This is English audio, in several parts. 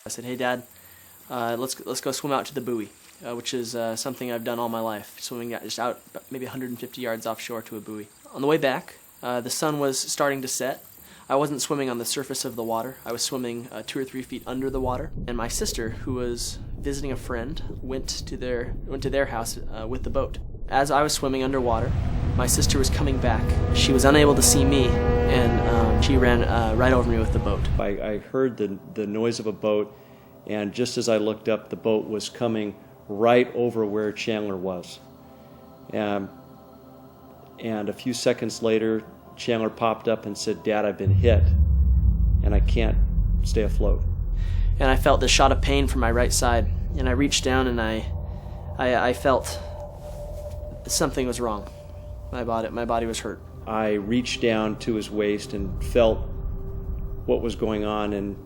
I said, "Hey, Dad, let's go swim out to the buoy," which is something I've done all my life, swimming just out maybe 150 yards offshore to a buoy. On the way back, the sun was starting to set. I wasn't swimming on the surface of the water. I was swimming 2 or 3 feet under the water. And my sister, who was visiting a friend, went to their house with the boat. As I was swimming underwater, my sister was coming back. She was unable to see me, and she ran right over me with the boat. I heard the noise of a boat, and just as I looked up, the boat was coming right over where Chandler was. And a few seconds later, Chandler popped up and said, "Dad, I've been hit, and I can't stay afloat." And I felt this shot of pain from my right side, and I reached down and I felt something was wrong. My body was hurt. I reached down to his waist and felt what was going on and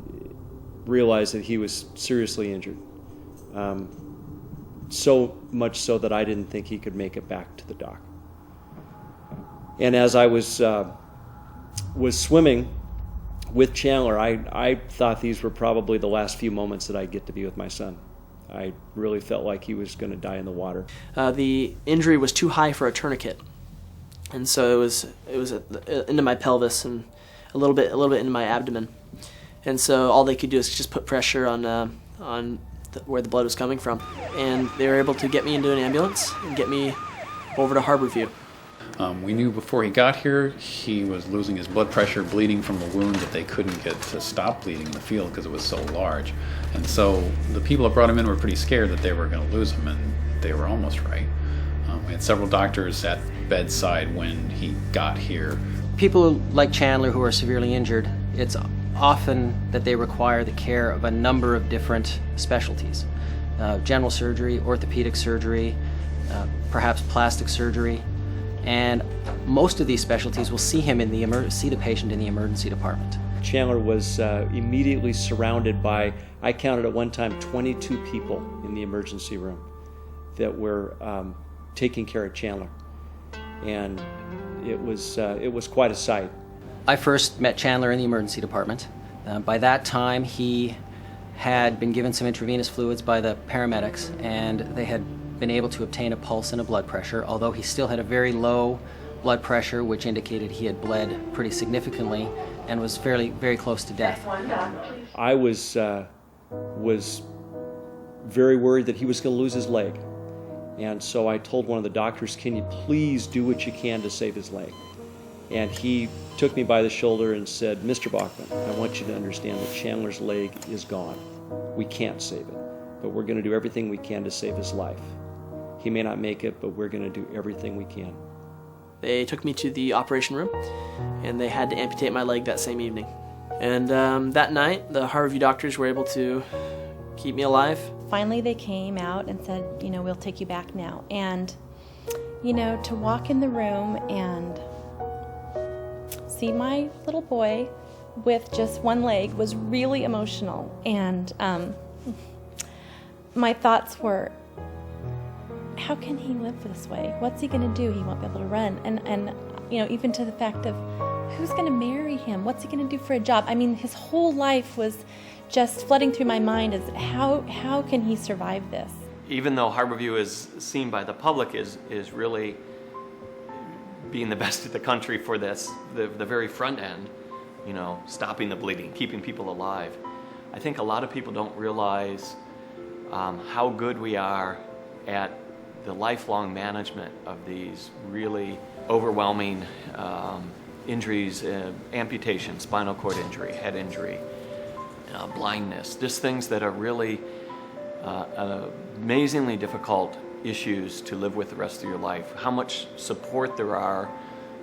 realized that he was seriously injured. So much so that I didn't think he could make it back to the dock. And as I was swimming with Chandler, I thought these were probably the last few moments that I'd get to be with my son. I really felt like he was going to die in the water. The injury was too high for a tourniquet, and so it was into my pelvis and a little bit into my abdomen, and so all they could do is just put pressure on where the blood was coming from, and they were able to get me into an ambulance and get me over to Harborview. We knew before he got here he was losing his blood pressure, bleeding from a wound that they couldn't get to stop bleeding in the field because it was so large. And so the people that brought him in were pretty scared that they were going to lose him, and they were almost right. We had several doctors at bedside when he got here. People like Chandler who are severely injured, it's often that they require the care of a number of different specialties. General surgery, orthopedic surgery, perhaps plastic surgery. And most of these specialties will see the patient in the emergency department. Chandler was immediately surrounded by, I counted at one time, 22 people in the emergency room that were taking care of Chandler, and it was quite a sight. I first met Chandler in the emergency department. By that time, he had been given some intravenous fluids by the paramedics, and they had been able to obtain a pulse and a blood pressure, although he still had a very low blood pressure, which indicated he had bled pretty significantly and was very close to death. I was very worried that he was going to lose his leg, and so I told one of the doctors, "Can you please do what you can to save his leg?" And he took me by the shoulder and said, "Mr. Balkman, I want you to understand that Chandler's leg is gone. We can't save it, but we're going to do everything we can to save his life. He may not make it, but we're going to do everything we can." They took me to the operation room, and they had to amputate my leg that same evening. And that night, the Harborview doctors were able to keep me alive. Finally, they came out and said, "We'll take you back now." And, to walk in the room and see my little boy with just one leg was really emotional. And my thoughts were, how can he live this way? What's he going to do? He won't be able to run. And even to the fact of who's going to marry him? What's he going to do for a job? I mean, his whole life was just flooding through my mind as how can he survive this? Even though Harborview is seen by the public is really being the best in the country for this, the very front end, stopping the bleeding, keeping people alive, I think a lot of people don't realize how good we are at the lifelong management of these really overwhelming injuries, amputation, spinal cord injury, head injury, blindness, just things that are really amazingly difficult issues to live with the rest of your life. How much support there are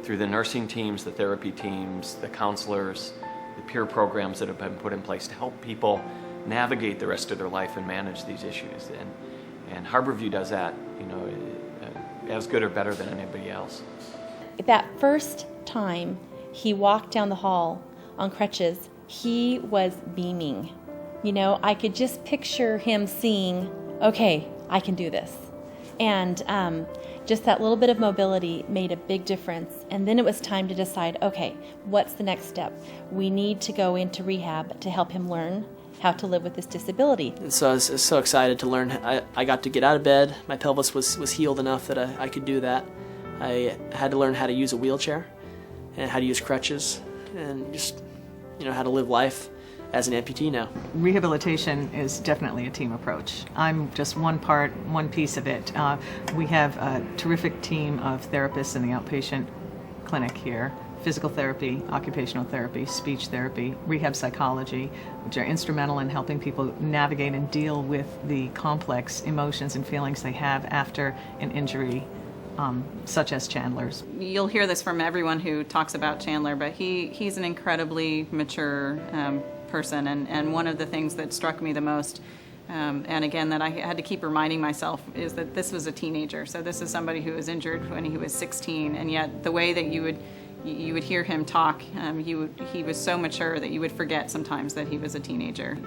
through the nursing teams, the therapy teams, the counselors, the peer programs that have been put in place to help people navigate the rest of their life and manage these issues. And Harborview does that, as good or better than anybody else. That first time he walked down the hall on crutches, he was beaming. I could just picture him seeing, okay, I can do this. And just that little bit of mobility made a big difference. And then it was time to decide, okay, what's the next step? We need to go into rehab to help him learn how to live with this disability. And so I was so excited to learn. I got to get out of bed. My pelvis was healed enough that I could do that. I had to learn how to use a wheelchair and how to use crutches and just, how to live life as an amputee now. Rehabilitation is definitely a team approach. I'm just one piece of it. We have a terrific team of therapists in the outpatient clinic here. Physical therapy, occupational therapy, speech therapy, rehab psychology, which are instrumental in helping people navigate and deal with the complex emotions and feelings they have after an injury, such as Chandler's. You'll hear this from everyone who talks about Chandler, but he's an incredibly mature person, and one of the things that struck me the most, and again that I had to keep reminding myself, is that this was a teenager. So this is somebody who was injured when he was 16, and yet the way that you would hear him talk, he was so mature that you would forget sometimes that he was a teenager.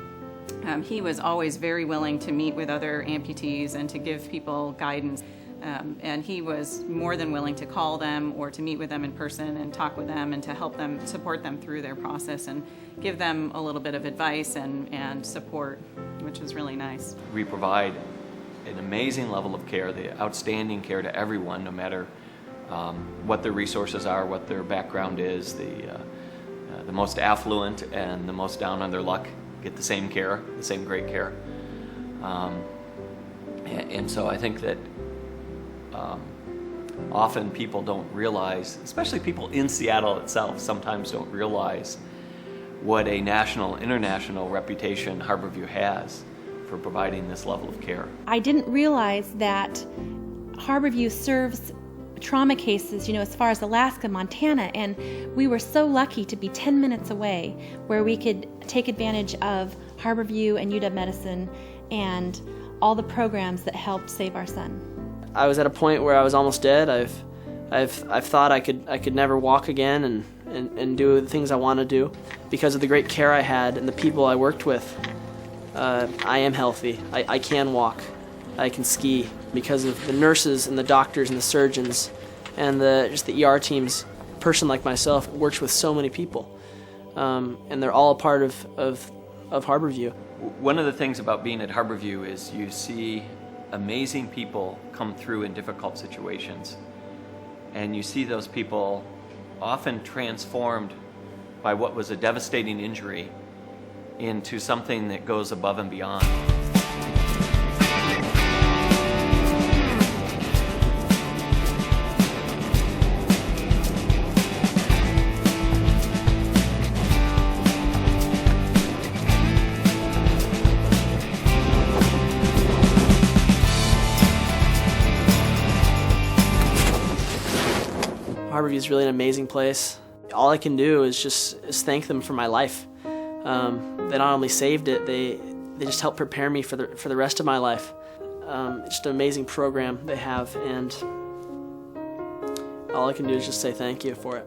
He was always very willing to meet with other amputees and to give people guidance. And he was more than willing to call them or to meet with them in person and talk with them and to help them, support them through their process and give them a little bit of advice and support, which was really nice. We provide an amazing level of care, the outstanding care to everyone, no matter what their resources are, what their background is. The most affluent and the most down on their luck get the same care, the same great care. And so I think that often people don't realize, especially people in Seattle itself, sometimes don't realize what a national, international reputation Harborview has for providing this level of care. I didn't realize that Harborview serves trauma cases, as far as Alaska, Montana, and we were so lucky to be 10 minutes away where we could take advantage of Harborview and UW Medicine and all the programs that helped save our son. I was at a point where I was almost dead. I've thought I could never walk again and do the things I want to do. Because of the great care I had and the people I worked with, I am healthy. I can walk. I can ski. Because of the nurses and the doctors and the surgeons and just the ER teams, a person like myself works with so many people. And they're all a part of Harborview. One of the things about being at Harborview is you see amazing people come through in difficult situations, and you see those people often transformed by what was a devastating injury into something that goes above and beyond. Harborview is really an amazing place. All I can do is thank them for my life. They not only saved it, they just helped prepare me for the rest of my life. It's just an amazing program they have, and all I can do is just say thank you for it.